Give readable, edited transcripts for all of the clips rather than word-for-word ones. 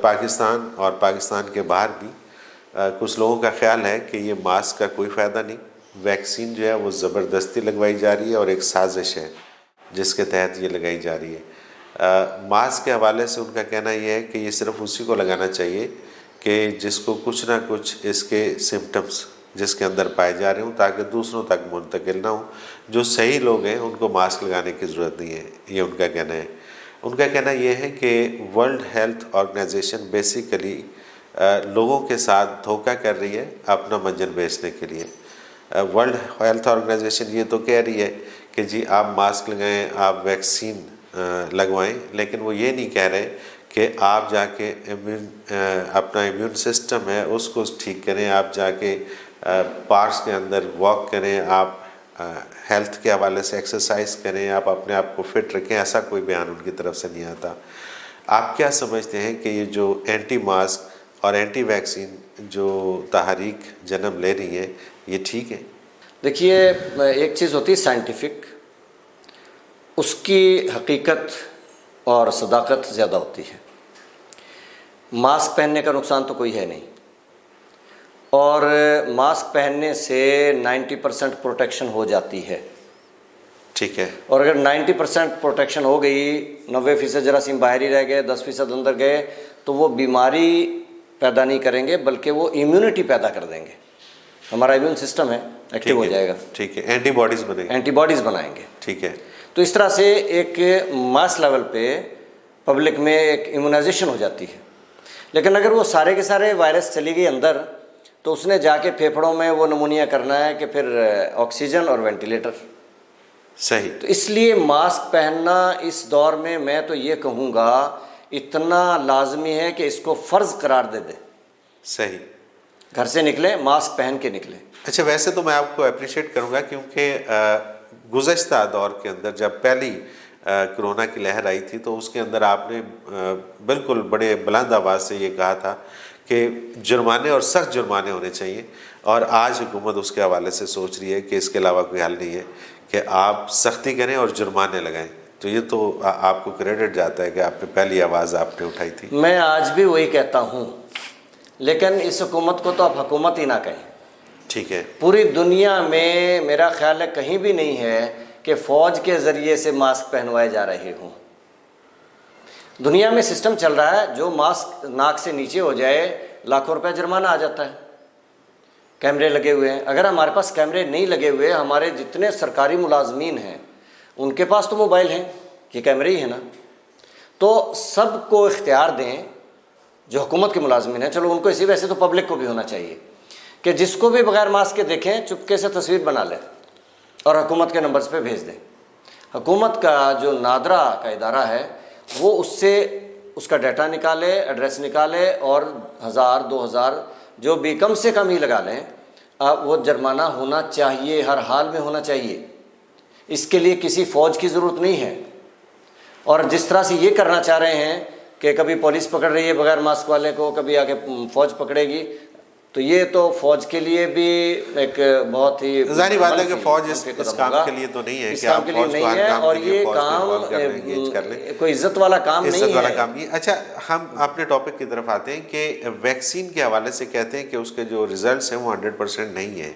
پاکستان اور پاکستان کے باہر بھی کچھ لوگوں کا خیال ہے کہ یہ ماسک کا کوئی فائدہ نہیں، ویکسین جو ہے وہ زبردستی لگوائی جا رہی ہے اور ایک سازش ہے جس کے تحت یہ لگائی جا رہی ہے۔ ماسک کے حوالے سے ان کا کہنا یہ ہے کہ یہ صرف اسی کو لگانا چاہیے کہ جس کو کچھ نہ کچھ اس کے سمٹمز جس کے اندر پائے جا رہے ہوں، تاکہ دوسروں تک منتقل نہ ہوں۔ جو صحیح لوگ ہیں ان کو ماسک لگانے کی ضرورت نہیں ہے، یہ ان کا کہنا ہے۔ ان کا کہنا یہ ہے کہ ورلڈ ہیلتھ آرگنائزیشن بیسیکلی لوگوں کے ساتھ دھوکہ کر رہی ہے اپنا منجن بیچنے کے لیے۔ ورلڈ ہیلتھ آرگنائزیشن یہ تو کہہ رہی ہے کہ جی آپ ماسک لگائیں، آپ ویکسین لگوائیں، لیکن وہ یہ نہیں کہہ رہے کہ آپ جا کے اپنا امیون سسٹم ہے اس کو ٹھیک کریں، آپ جا کے پارکس کے اندر واک کریں، آپ ہیلتھ کے حوالے سے ایکسرسائز کریں، آپ اپنے آپ کو فٹ رکھیں۔ ایسا کوئی بیان ان کی طرف سے نہیں آتا۔ آپ کیا سمجھتے ہیں کہ یہ جو اینٹی ماسک اور اینٹی ویکسین جو تحریک جنم لے رہی ہے یہ ٹھیک ہے؟ دیکھیے، ایک چیز ہوتی ہے سائنٹیفک، اس کی حقیقت اور صداقت زیادہ ہوتی ہے۔ ماسک پہننے کا نقصان تو کوئی ہے نہیں، اور ماسک پہننے سے 90% پروٹیکشن ہو جاتی ہے، ٹھیک ہے۔ اور اگر 90% پروٹیکشن ہو گئی، 90% جراثیم باہر ہی رہ گئے، 10% اندر گئے، تو وہ بیماری پیدا نہیں کریں گے بلکہ وہ امیونٹی پیدا کر دیں گے۔ ہمارا امیون سسٹم ہے ایکٹیو ہو جائے گا، ٹھیک ہے، اینٹی باڈیز بنیں گے، اینٹی باڈیز بنائیں گے، ٹھیک ہے۔ تو اس طرح سے ایک ماس لیول پہ پبلک میں ایک امیونائزیشن ہو جاتی ہے۔ لیکن اگر وہ سارے کے سارے وائرس چلی گئی اندر، تو اس نے جا کے پھیپھڑوں میں وہ نمونیا کرنا ہے کہ پھر آکسیجن اور وینٹیلیٹر۔ صحیح۔ تو اس لیے ماسک پہننا اس دور میں تو یہ کہوں گا اتنا لازمی ہے کہ اس کو فرض قرار دے دیں۔ صحیح۔ گھر سے نکلیں ماسک پہن کے نکلیں۔ اچھا، ویسے تو میں آپ کو اپریشیٹ کروں گا کیونکہ گزشتہ دور کے اندر جب پہلی کرونا کی لہر آئی تھی تو اس کے اندر آپ نے بالکل بڑے بلند آواز سے یہ کہا تھا کہ جرمانے اور سخت جرمانے ہونے چاہیے، اور آج حکومت اس کے حوالے سے سوچ رہی ہے کہ اس کے علاوہ کوئی حل نہیں ہے کہ آپ سختی کریں اور جرمانے لگائیں۔ تو یہ تو آپ کو کریڈٹ جاتا ہے کہ آپ نے پہلی آواز آپ نے اٹھائی تھی۔ میں آج بھی وہی کہتا ہوں، لیکن اس حکومت کو تو آپ حکومت ہی نہ کہیں۔ ٹھیک ہے۔ پوری دنیا میں میرا خیال ہے کہیں بھی نہیں ہے کہ فوج کے ذریعے سے ماسک پہنوائے جا رہے ہوں۔ دنیا میں سسٹم چل رہا ہے، جو ماسک ناک سے نیچے ہو جائے لاکھوں روپے جرمانہ آ جاتا ہے۔ کیمرے لگے ہوئے ہیں، اگر ہمارے پاس کیمرے نہیں لگے ہوئے، ہمارے جتنے سرکاری ملازمین ہیں ان کے پاس تو موبائل ہیں، یہ کیمرے ہی ہیں نا، تو سب کو اختیار دیں جو حکومت کے ملازمین ہیں، چلو ان کو اسی، ویسے تو پبلک کو بھی ہونا چاہیے کہ جس کو بھی بغیر ماسک کے دیکھیں چپکے سے تصویر بنا لیں اور حکومت کے نمبرز پہ بھیج دیں۔ حکومت کا جو نادرا کا ادارہ ہے وہ اس سے اس کا ڈیٹا نکالے، ایڈریس نکالے، اور 1000 2000 جو بھی کم سے کم ہی لگا لیں، وہ جرمانہ ہونا چاہیے، ہر حال میں ہونا چاہیے۔ اس کے لیے کسی فوج کی ضرورت نہیں ہے۔ اور جس طرح سے یہ کرنا چاہ رہے ہیں کہ کبھی پولیس پکڑ رہی ہے بغیر ماسک والے کو، کبھی آگے فوج پکڑے گی، تو یہ تو فوج کے لیے بھی ایک بہت ہی ظاہری بات ہے کہ فوج اس کام کے لیے تو نہیں ہے کہ آپ فوج کو ہر کام اور کے لیے یہ فوج کو کام انوالو کر لیں، انگیج کر لیں، کوئی عزت والا کام نہیں ہے، عزت والا کام نہیں۔ اچھا، ہم اپنے ٹاپک کی طرف آتے ہیں کہ ویکسین کے حوالے سے کہتے ہیں کہ اس کے جو ریزلٹس ہیں وہ 100% نہیں ہیں۔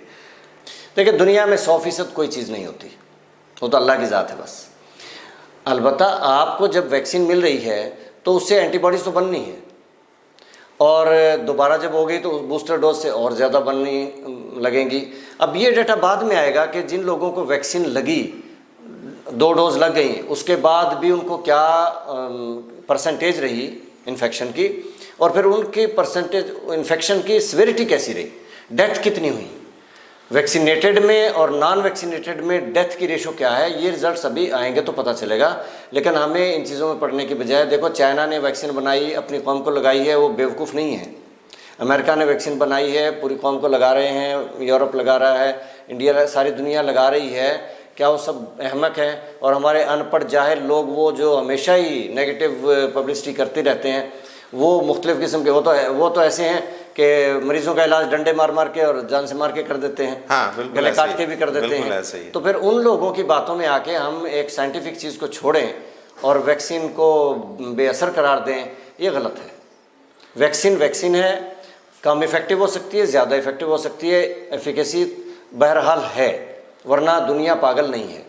دیکھیں، دنیا میں 100% کوئی چیز نہیں ہوتی، وہ تو اللہ کی ذات ہے بس۔ البتہ آپ کو جب ویکسین مل رہی ہے تو اس سے اینٹی باڈیز تو بننی ہے، اور دوبارہ جب ہو گئی تو بوسٹر ڈوز سے اور زیادہ بننی لگیں گی۔ اب یہ ڈیٹا بعد میں آئے گا کہ جن لوگوں کو ویکسین لگی، 2 ڈوز لگ گئیں، اس کے بعد بھی ان کو کیا پرسنٹیج رہی انفیکشن کی، اور پھر ان کی پرسنٹیج انفیکشن کی سیویریٹی کیسی رہی، ڈیتھ کتنی ہوئی، ویکسینیٹڈ میں اور نان ویکسینیٹڈ میں ڈیتھ کی ریشو کیا ہے۔ یہ رزلٹس ابھی آئیں گے تو پتہ چلے گا، لیکن ہمیں ان چیزوں میں پڑھنے کی بجائے، دیکھو چائنا نے ویکسین بنائی، اپنی قوم کو لگائی ہے، وہ بیوقوف نہیں ہے۔ امریکہ نے ویکسین بنائی ہے، پوری قوم کو لگا رہے ہیں، یورپ لگا رہا ہے، انڈیا، ساری دنیا لگا رہی ہے، کیا وہ سب احمق ہیں؟ اور ہمارے ان پڑھ جاہل لوگ، وہ جو ہمیشہ ہی نیگیٹو پبلسٹی کرتے رہتے ہیں، وہ مختلف قسم کے، وہ تو ایسے ہیں کہ مریضوں کا علاج ڈنڈے مار مار کے اور جان سے مار کے کر دیتے ہیں، ہاں بالکل، گلے کاٹ کے بھی کر دیتے ہیں۔ تو پھر ان لوگوں کی باتوں میں آ کے ہم ایک سائنٹیفک چیز کو چھوڑیں اور ویکسین کو بے اثر قرار دیں، یہ غلط ہے۔ ویکسین ویکسین ہے، کم افیکٹو ہو سکتی ہے، زیادہ افیکٹو ہو سکتی ہے، ایفیکیسی بہرحال ہے، ورنہ دنیا پاگل نہیں ہے۔